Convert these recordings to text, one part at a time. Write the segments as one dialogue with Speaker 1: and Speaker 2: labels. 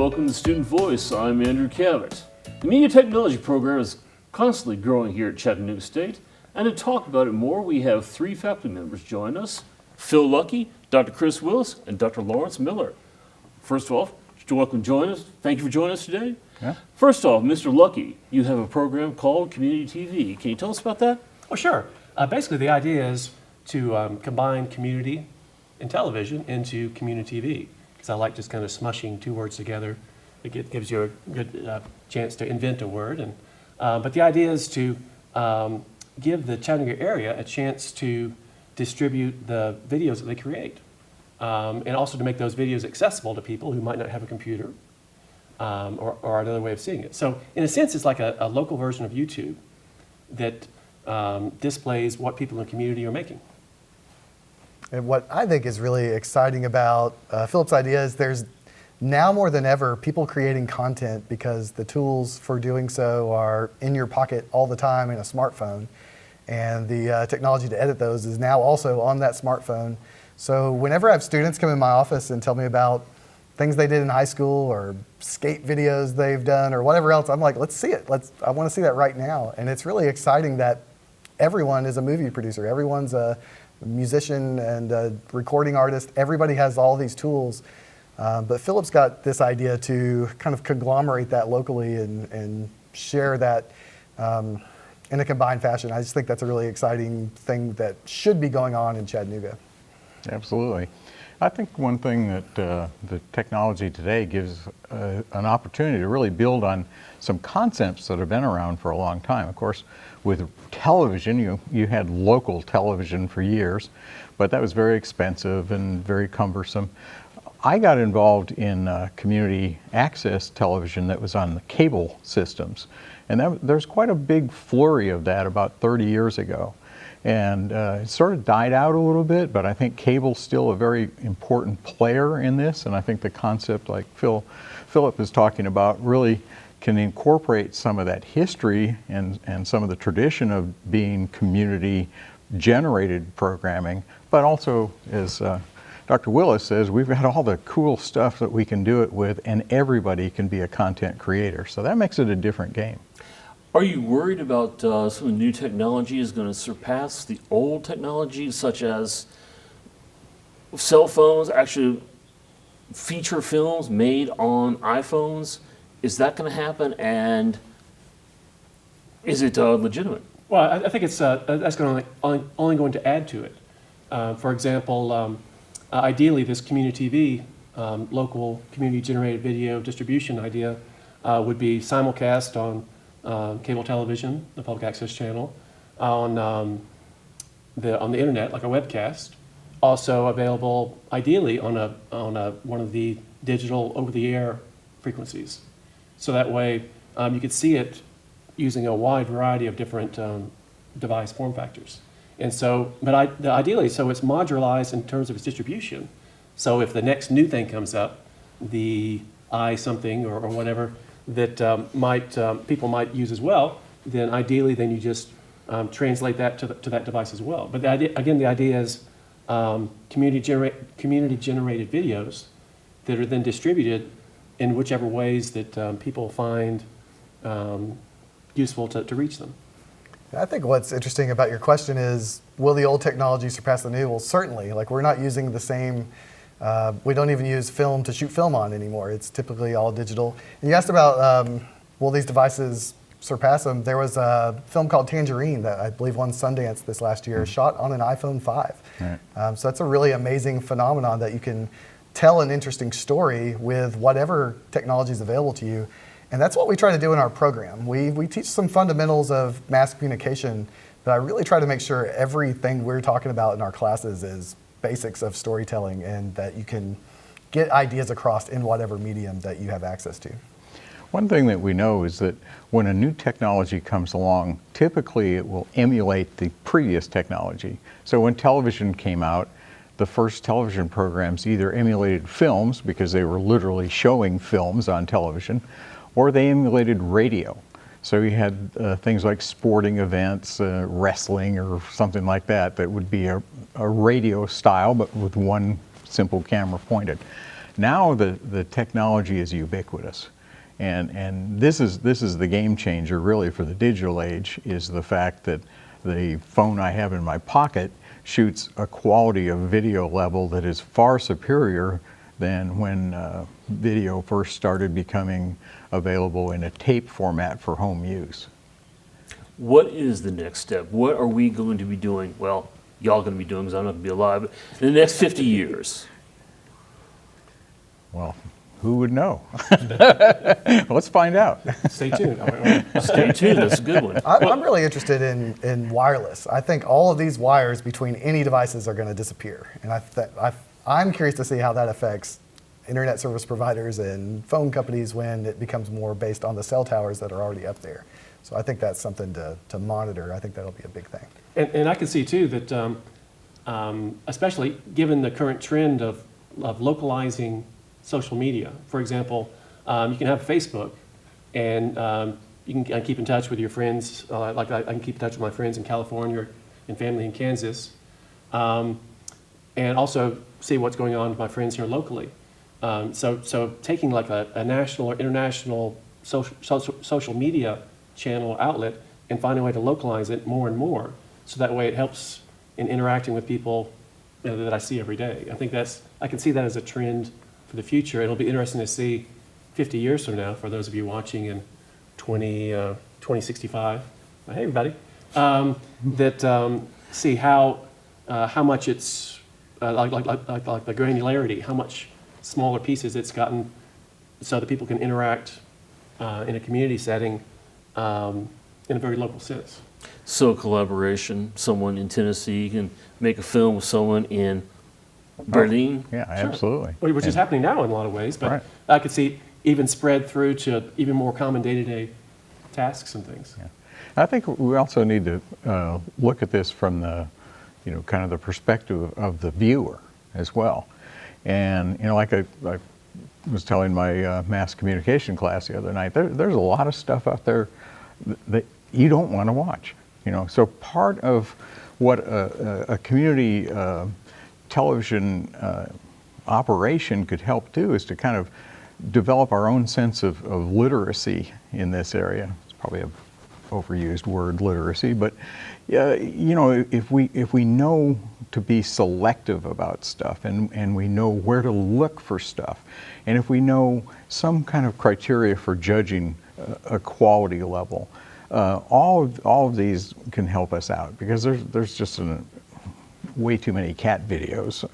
Speaker 1: welcome to Student Voice. I'm Andrew Cavett. The Media Technology program is constantly growing here at Chattanooga State, and to talk about it more, we have three faculty members join us: Phil Lucky, Dr. Chris Willis, and Dr. Lawrence Miller. First off, welcome join us. Thank you for joining us today.
Speaker 2: Yeah.
Speaker 1: First off, Mr. Lucky, you have a program called Community TV. Can you tell us about that?
Speaker 3: Oh, sure. Basically, the idea is to combine community and television into community TV, because I like just kind of smushing two words together. It gives you a good chance to invent a word. But the idea is to give the Chattanooga area a chance to distribute the videos that they create, and also to make those videos accessible to people who might not have a computer or another way of seeing it. So in a sense, it's like a local version of YouTube that displays what people in the community are making.
Speaker 4: And what I think is really exciting about Philip's idea is there's now more than ever people creating content because the tools for doing so are in your pocket all the time in a smartphone. And the technology to edit those is now also on that smartphone. So whenever I have students come in my office and tell me about things they did in high school or skate videos they've done or whatever else, I'm like, let's see it. I want to see that right now. And it's really exciting that everyone is a movie producer. Everyone's a musician and a recording artist. Everybody has all these tools. But Philip's got this idea to kind of conglomerate that locally and share that in a combined fashion. I just think that's a really exciting thing that should be going on in Chattanooga.
Speaker 2: Absolutely. I think one thing that the technology today gives an opportunity to really build on some concepts that have been around for a long time. Of course, with television, you had local television for years, but that was very expensive and very cumbersome. I got involved in community access television that was on the cable systems, and there's quite a big flurry of that about 30 years ago. And it sort of died out a little bit, but I think cable's still a very important player in this, and I think the concept like Philip is talking about really can incorporate some of that history and some of the tradition of being community-generated programming, but also, as Dr. Willis says, we've got all the cool stuff that we can do it with, and everybody can be a content creator, so that makes it a different game.
Speaker 1: Are you worried about some of the new technology is going to surpass the old technology, such as cell phones, actually feature films made on iPhones? Is that going to happen, and is it legitimate?
Speaker 3: Well, I think it's that's only going to add to it. For example, ideally, this community TV, local community-generated video distribution idea would be simulcast on cable television, the public access channel, on the internet, like a webcast. Also available, ideally, on one of the digital over-the-air frequencies. So that way, you could see it using a wide variety of different device form factors. And so, but ideally, so it's modularized in terms of its distribution. So if the next new thing comes up, the something or whatever, that people might use as well, then ideally then you just translate that to that device as well. But the idea is community-generated videos that are then distributed in whichever ways that people find useful to reach them.
Speaker 4: I think what's interesting about your question is, will the old technology surpass the new? Well, certainly. Like, we're not using the same. We don't even use film to shoot film on anymore. It's typically all digital. And you asked about, will these devices surpass them? There was a film called Tangerine that I believe won Sundance this last year, shot on an iPhone 5. Right. So that's a really amazing phenomenon that you can tell an interesting story with whatever technology is available to you. And that's what we try to do in our program. We teach some fundamentals of mass communication, but I really try to make sure everything we're talking about in our classes is basics of storytelling and that you can get ideas across in whatever medium that you have access to.
Speaker 2: One thing that we know is that when a new technology comes along, typically it will emulate the previous technology. So when television came out, the first television programs either emulated films because they were literally showing films on television, or they emulated radio. So you had things like sporting events, wrestling or something like that, that would be a radio style, but with one simple camera pointed. Now the technology is ubiquitous. And this is the game changer really for the digital age, is the fact that the phone I have in my pocket shoots a quality of video level that is far superior than when video first started becoming available in a tape format for home use.
Speaker 1: What is the next step? What are we going to be doing? Well, y'all going to be doing, because I'm not going to be alive, but in the next 50 years.
Speaker 2: Well, who would know? Let's find out.
Speaker 3: Stay tuned.
Speaker 1: Stay tuned. That's a good one.
Speaker 4: I'm really interested in wireless. I think all of these wires between any devices are going to disappear. And I'm curious to see how that affects internet service providers and phone companies when it becomes more based on the cell towers that are already up there. So I think that's something to monitor. I think that'll be a big thing.
Speaker 3: And I can see too that, especially given the current trend of localizing social media. For example, you can have Facebook, and you can keep in touch with your friends. Like I can keep in touch with my friends in California and family in Kansas, and also see what's going on with my friends here locally. So taking like a national or international social media channel or outlet and finding a way to localize it more and more, so that way it helps in interacting with people that I see every day. I can see that as a trend for the future. It'll be interesting to see 50 years from now, for those of you watching in 2065. Hey, everybody. See how much it's like the granularity, how much smaller pieces it's gotten, so that people can interact in a community setting in a very local sense.
Speaker 1: So collaboration, someone in Tennessee can make a film with someone in Berlin.
Speaker 2: Yeah, absolutely.
Speaker 3: Which is happening now in a lot of ways, but
Speaker 2: Right.
Speaker 3: I could see even spread through to even more common day-to-day tasks and things.
Speaker 2: Yeah. I think we also need to look at this from the, kind of the perspective of the viewer as well. And, like I was telling my mass communication class the other night, there's a lot of stuff out there that you don't want to watch. So part of what a community television operation could help do is to kind of develop our own sense of literacy in this area. It's probably an overused word, literacy, but if we know to be selective about stuff, and we know where to look for stuff, and if we know some kind of criteria for judging a quality level, all of these can help us out, because there's just way too many cat videos,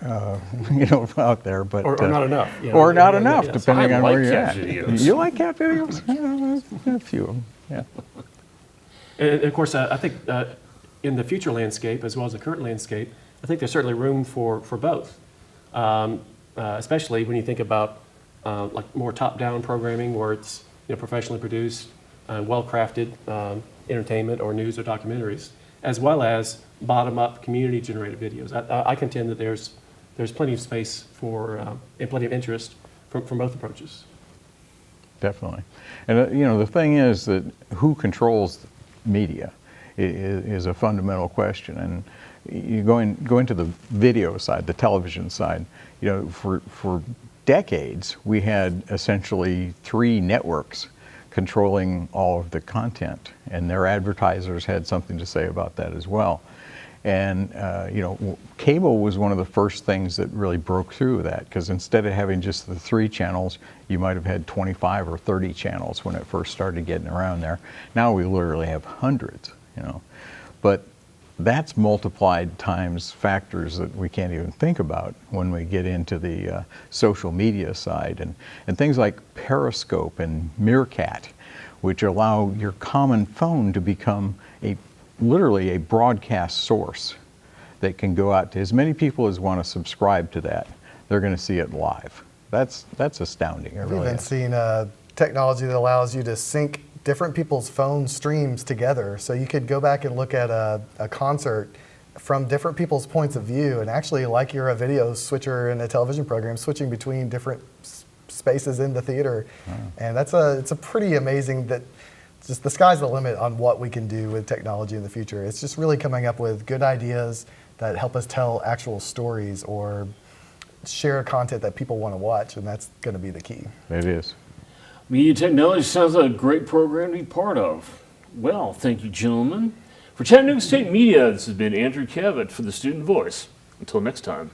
Speaker 2: out there, but
Speaker 3: Or not enough.
Speaker 2: or not enough,
Speaker 3: yes.
Speaker 2: depending
Speaker 1: I
Speaker 2: on
Speaker 1: like
Speaker 2: where you're
Speaker 1: cat
Speaker 2: at.
Speaker 1: videos.
Speaker 2: You like cat videos? A few of them. Yeah.
Speaker 3: And of course, I think in the future landscape, as well as the current landscape, I think there's certainly room for both, especially when you think about like more top-down programming, where it's professionally produced, well-crafted entertainment or news or documentaries, as well as bottom-up community-generated videos. I contend that there's plenty of space for and plenty of interest from both approaches.
Speaker 2: Definitely. And the thing is that who controls media is a fundamental question. And you go into the video side, the television side, for decades we had essentially 3 networks controlling all of the content, and their advertisers had something to say about that as well. And cable was one of the first things that really broke through that, because instead of having just the 3 channels, you might have had 25 or 30 channels when it first started getting around there. Now we literally have hundreds, But that's multiplied times factors that we can't even think about when we get into the social media side, and things like Periscope and Meerkat, which allow your common phone to become literally a broadcast source that can go out to as many people as want to subscribe to that. They're going to see it live. That's astounding.
Speaker 4: I've even seen technology that allows you to sync different people's phone streams together. So you could go back and look at a concert from different people's points of view, and actually, like you're a video switcher in a television program, switching between different spaces in the theater. Wow. And it's a pretty amazing that just the sky's the limit on what we can do with technology in the future. It's just really coming up with good ideas that help us tell actual stories, or share content that people want to watch, and that's going to be the key.
Speaker 2: It is.
Speaker 1: Media technology sounds like a great program to be part of. Well, thank you, gentlemen. For Chattanooga State Media, this has been Andrew Cavett for the Student Voice. Until next time.